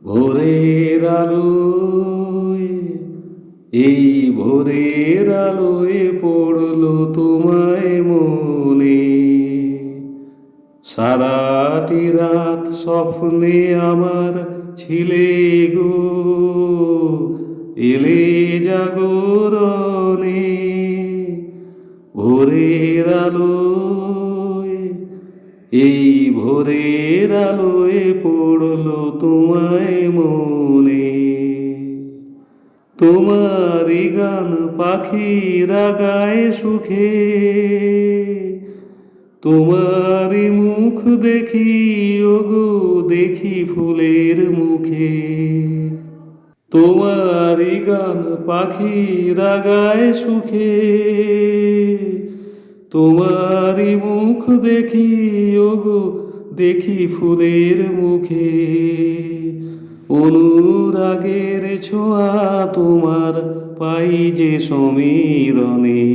ভোরের আলোয়, এই ভোরের আলোয় পড়লো তোমায় মনে। সারাটি রাত স্বপ্নে আমার ছিলে গো, এলে জাগরণে। ভোরের আলোয়, এই ভোরের আলোয় পড়লো তোমায় মনে। তোমারই গান পাখিরা গায় সুখে, তোমারই মুখ দেখি ওগো দেখি ফুলের মুখে। তোমারই গান পাখিরা গায় সুখে, তোমারই মুখ দেখি ওগো দেখি ফুলের মুখে। অনুরাগের ছোঁয়া তোমার পাই যে সমীরণে।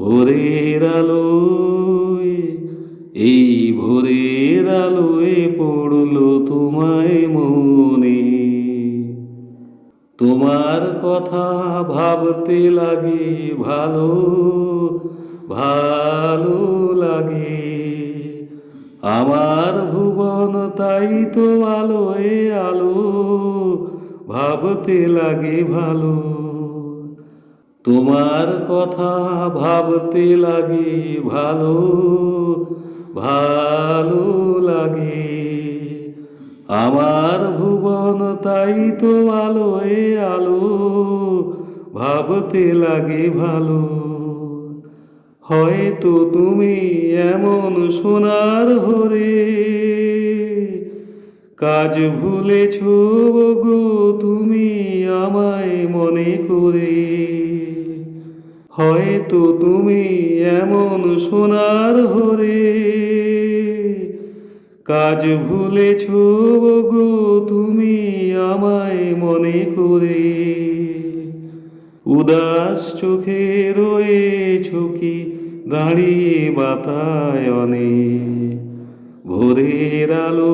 ভোরের আলোয়, এই ভোরের আলোয় পড়লো তোমায় মনে। তোমার কথা ভাবতে লাগে ভালো, ভালো লাগে। আমার ভুবন তাই তো আলোয় আলো, ভাবতে লাগে ভালো। তোমার কথা ভাবতে লাগে ভালো, ভালো লাগে। আমার ভুবন তাই তো আলোয় আলো, ভাবতে লাগে ভালো। হয়তো তুমি এমন সোনার হরে, কাজ ভুলেছ গো তুমি আমায় মনে করে। হয়তো তুমি এমন সোনার হরে, কাজ ভুলেছ গো তুমি আমায় মনে করে। উদাস চোখে রয়েছ কি দাঁড়িয়ে বাতায়নে। ভোরের আলো